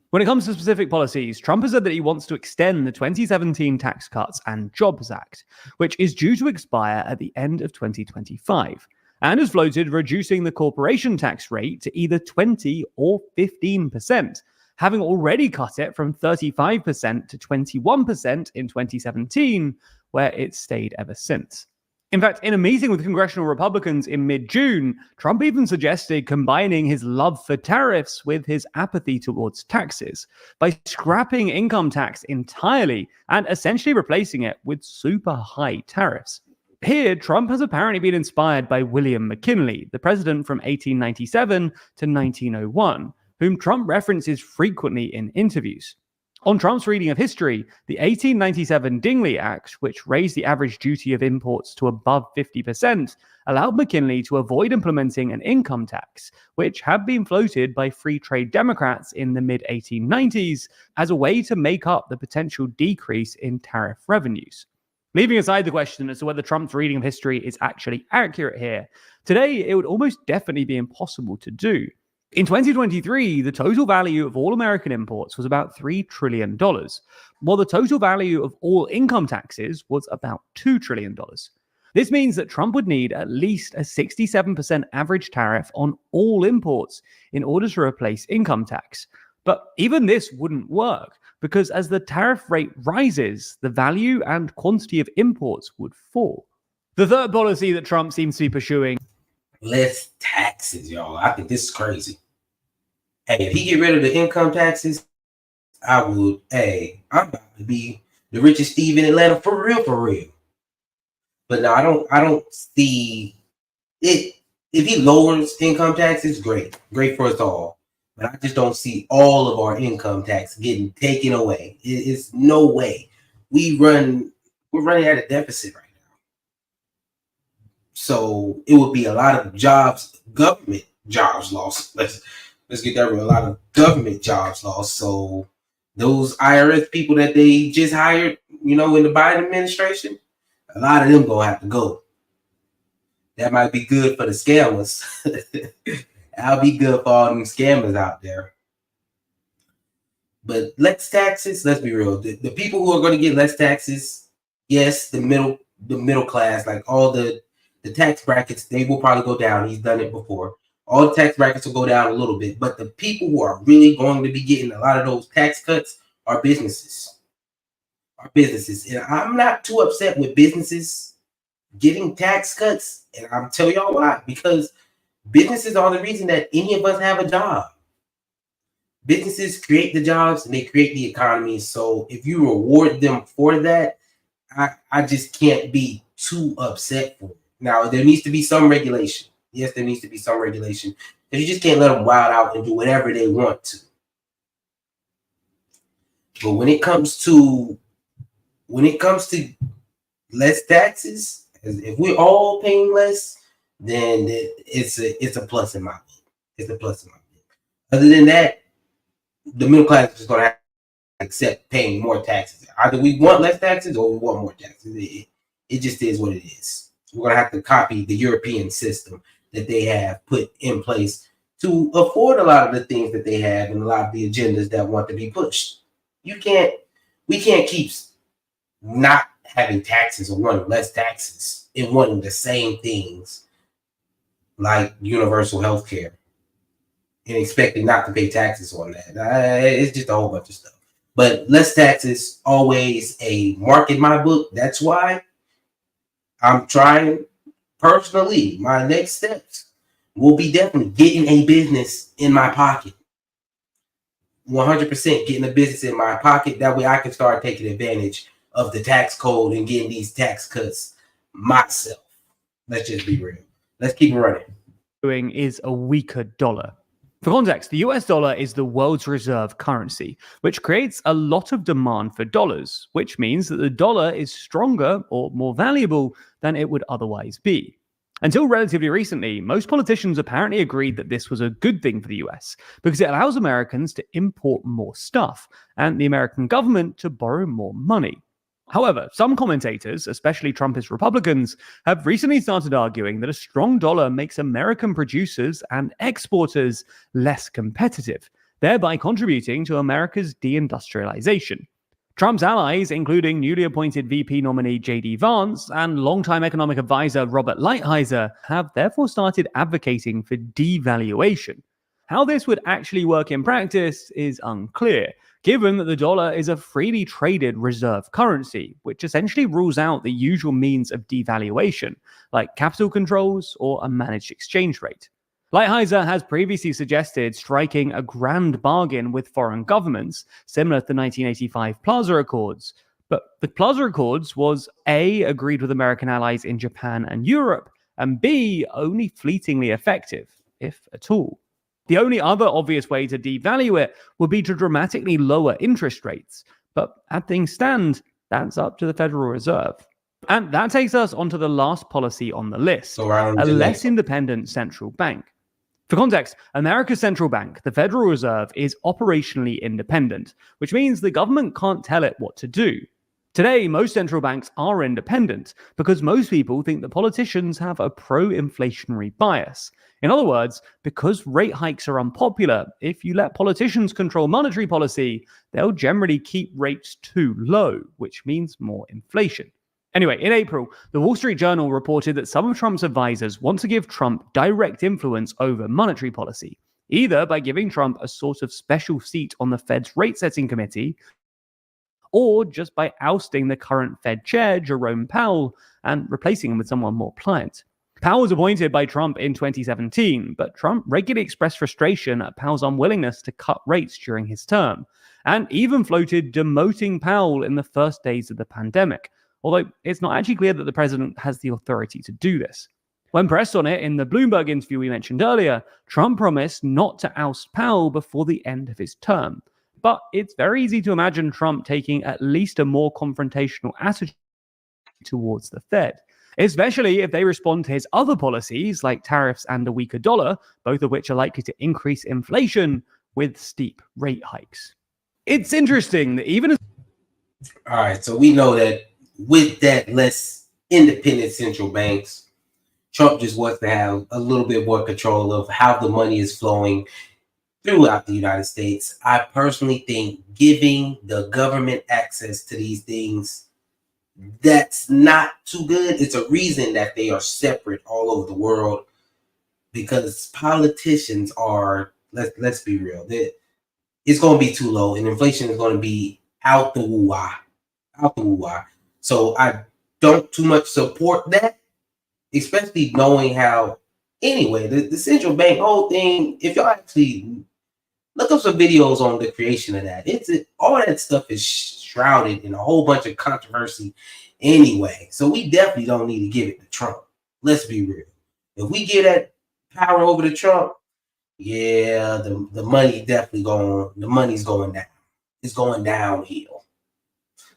When it comes to specific policies, Trump has said that he wants to extend the 2017 Tax Cuts and Jobs Act, which is due to expire at the end of 2025, and has floated reducing the corporation tax rate to either 20 or 15%, having already cut it from 35% to 21% in 2017, where it's stayed ever since. In fact, in a meeting with congressional Republicans in mid-June, Trump even suggested combining his love for tariffs with his apathy towards taxes by scrapping income tax entirely and essentially replacing it with super high tariffs. Here, Trump has apparently been inspired by William McKinley, the president from 1897 to 1901, whom Trump references frequently in interviews. On Trump's reading of history, the 1897 Dingley Act, which raised the average duty of imports to above 50%, allowed McKinley to avoid implementing an income tax, which had been floated by free trade Democrats in the mid-1890s as a way to make up the potential decrease in tariff revenues. Leaving aside the question as to whether Trump's reading of history is actually accurate here, today it would almost definitely be impossible to do. In 2023, the total value of all American imports was about $3 trillion, while the total value of all income taxes was about $2 trillion. This means that Trump would need at least a 67% average tariff on all imports in order to replace income tax. But even this wouldn't work, because as the tariff rate rises, the value and quantity of imports would fall. The third policy that Trump seems to be pursuing: less taxes, y'all. I think this is crazy. Hey, if he get rid of the income taxes, I would. Hey, I'm about to be the richest Steve in Atlanta for real, for real. But no, I don't see it. If he lowers income taxes, great for us all. But I just don't see all of our income tax getting taken away. It's no way. We're running at a deficit right now. So it would be a lot of jobs, government jobs lost. Let's get that real. A lot of government jobs lost. So those IRS people that they just hired, in the Biden administration, a lot of them gonna have to go. That might be good for the scammers. That'll be good for all them scammers out there. But less taxes, let's be real. The people who are going to get less taxes, yes, the middle class, like all the tax brackets, they will probably go down. He's done it before. All the tax brackets will go down a little bit. But the people who are really going to be getting a lot of those tax cuts are businesses. And I'm not too upset with businesses getting tax cuts. And I'll tell y'all why. Because businesses are the reason that any of us have a job. Businesses create the jobs and they create the economy. So if you reward them for that, I just can't be too upset for it. Now, there needs to be some regulation. Yes, there needs to be some regulation. And you just can't let them wild out and do whatever they want to. But when it comes to less taxes, if we're all paying less, then it's a plus in my book. It's a plus in my book. Other than that, the middle class is just going to have to accept paying more taxes. Either we want less taxes or we want more taxes. It just is what it is. We're going to have to copy the European system that they have put in place to afford a lot of the things that they have and a lot of the agendas that want to be pushed. We can't keep not having taxes or wanting less taxes and wanting the same things like universal health care and expecting not to pay taxes on that. It's just a whole bunch of stuff. But less taxes, always a mark in my book. That's why I'm trying personally. My next steps will be definitely getting a business in my pocket. 100% getting a business in my pocket. That way I can start taking advantage of the tax code and getting these tax cuts myself. Let's just be real. Let's keep it running. Doing is a weaker dollar. For context, the US dollar is the world's reserve currency, which creates a lot of demand for dollars, which means that the dollar is stronger or more valuable than it would otherwise be. Until relatively recently, most politicians apparently agreed that this was a good thing for the US because it allows Americans to import more stuff and the American government to borrow more money. However, some commentators, especially Trumpist Republicans, have recently started arguing that a strong dollar makes American producers and exporters less competitive, thereby contributing to America's deindustrialization. Trump's allies, including newly appointed VP nominee J.D. Vance and longtime economic advisor Robert Lighthizer, have therefore started advocating for devaluation. How this would actually work in practice is unclear, given that the dollar is a freely traded reserve currency, which essentially rules out the usual means of devaluation, like capital controls or a managed exchange rate. Lighthizer has previously suggested striking a grand bargain with foreign governments, similar to the 1985 Plaza Accords. But the Plaza Accords was A, agreed with American allies in Japan and Europe, and B, only fleetingly effective, if at all. The only other obvious way to devalue it would be to dramatically lower interest rates. But as things stand, that's up to the Federal Reserve. And that takes us onto the last policy on the list, a less independent central bank. For context, America's central bank, the Federal Reserve, is operationally independent, which means the government can't tell it what to do. Today, most central banks are independent because most people think that politicians have a pro-inflationary bias. In other words, because rate hikes are unpopular, if you let politicians control monetary policy, they'll generally keep rates too low, which means more inflation. Anyway, in April, the Wall Street Journal reported that some of Trump's advisors want to give Trump direct influence over monetary policy, either by giving Trump a sort of special seat on the Fed's rate-setting committee, or just by ousting the current Fed chair, Jerome Powell, and replacing him with someone more pliant. Powell was appointed by Trump in 2017, but Trump regularly expressed frustration at Powell's unwillingness to cut rates during his term, and even floated demoting Powell in the first days of the pandemic, although it's not actually clear that the president has the authority to do this. When pressed on it in the Bloomberg interview we mentioned earlier, Trump promised not to oust Powell before the end of his term. But it's very easy to imagine Trump taking at least a more confrontational attitude towards the Fed, especially if they respond to his other policies like tariffs and a weaker dollar, both of which are likely to increase inflation with steep rate hikes. It's interesting that even as... All right, so we know that with that less independent central banks, Trump just wants to have a little bit more control of how the money is flowing throughout the United States. I personally think giving the government access to these things, that's not too good. It's a reason that they are separate all over the world, because politicians are, let's be real, it's going to be too low and inflation is going to be out the woo-wah. So I don't too much support that, especially knowing how, anyway, the central bank whole thing, if y'all actually look up some videos on the creation of that, all that stuff is shrouded in a whole bunch of controversy anyway. So we definitely don't need to give it to Trump. Let's be real. If we give that power over to Trump, yeah, the money's going down. It's going downhill.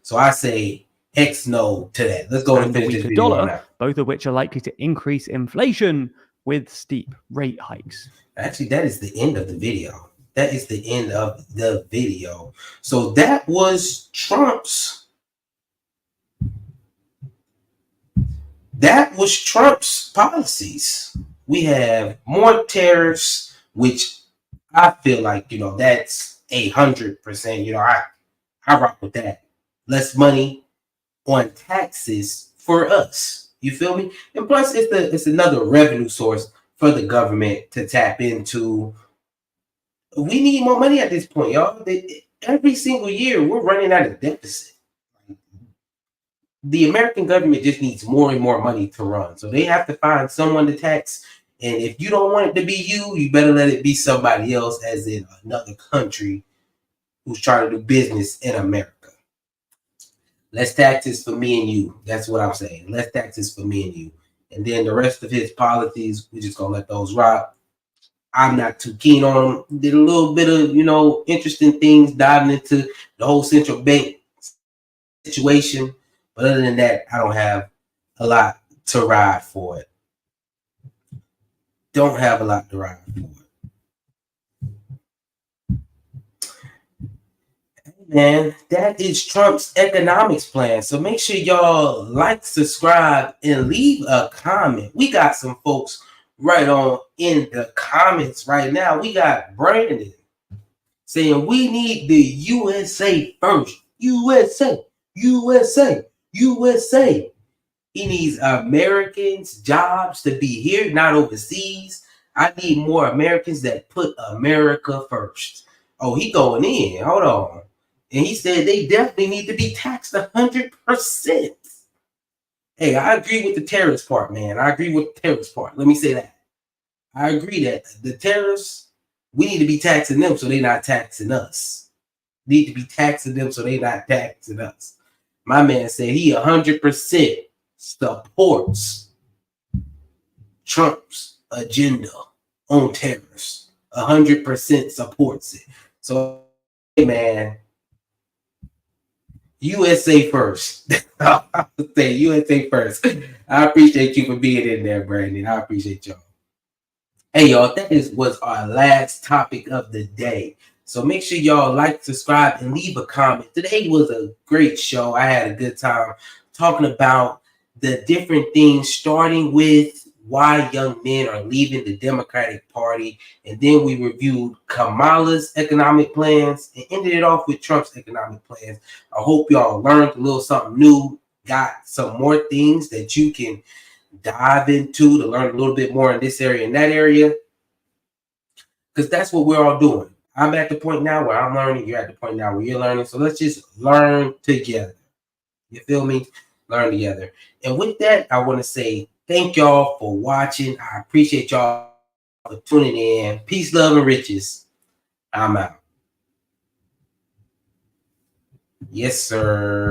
So I say X no to that. Let's go and finish this video dollar, both of which are likely to increase inflation with steep rate hikes. Actually, that is the end of the video. So that was Trump's policies. We have more tariffs, which I feel like, that's 100%. I rock with that. Less money on taxes for us. You feel me? And plus, it's another revenue source for the government to tap into. We need more money at this point, y'all. Every single year, we're running out of deficit. The American government just needs more and more money to run. So they have to find someone to tax. And if you don't want it to be you better let it be somebody else, as in another country who's trying to do business in America. Less taxes for me and you. That's what I'm saying. Less taxes for me and you. And then the rest of his policies, we're just going to let those rock. I'm not too keen on them. Did a little bit of, interesting things, diving into the whole central bank situation. But other than that, I don't have a lot to ride for it. Man, that is Trump's economics plan. So make sure y'all like, subscribe, and leave a comment. We got some folks right on in the comments right now. We got Brandon saying we need the USA first. USA. He needs Americans' jobs to be here, not overseas. I need more Americans that put America first. Oh, he going in. Hold on. And he said they definitely need to be taxed 100%. Hey, I agree with the terrorist part, man. I agree with the terrorist part. Let me say that. I agree that the terrorists, we need to be taxing them so they're not taxing us. Need to be taxing them so they're not taxing us. My man said he 100% supports Trump's agenda on tariffs. 100% supports it. So, hey, man, USA first. I'll say USA first. I appreciate you for being in there, Brandon. I appreciate y'all. Hey, y'all, that was our last topic of the day. So make sure y'all like, subscribe, and leave a comment. Today was a great show. I had a good time talking about the different things, starting with why young men are leaving the Democratic Party. And then we reviewed Kamala's economic plans and ended it off with Trump's economic plans. I hope y'all learned a little something new, got some more things that you can dive into to learn a little bit more in this area and that area, because that's what we're all doing. I'm at the point now where I'm learning. You're at the point now where you're learning. So let's just learn together. You feel me? Learn together. And with that, I want to say thank y'all for watching. I appreciate y'all for tuning in. Peace, love, and riches. I'm out. Yes, sir.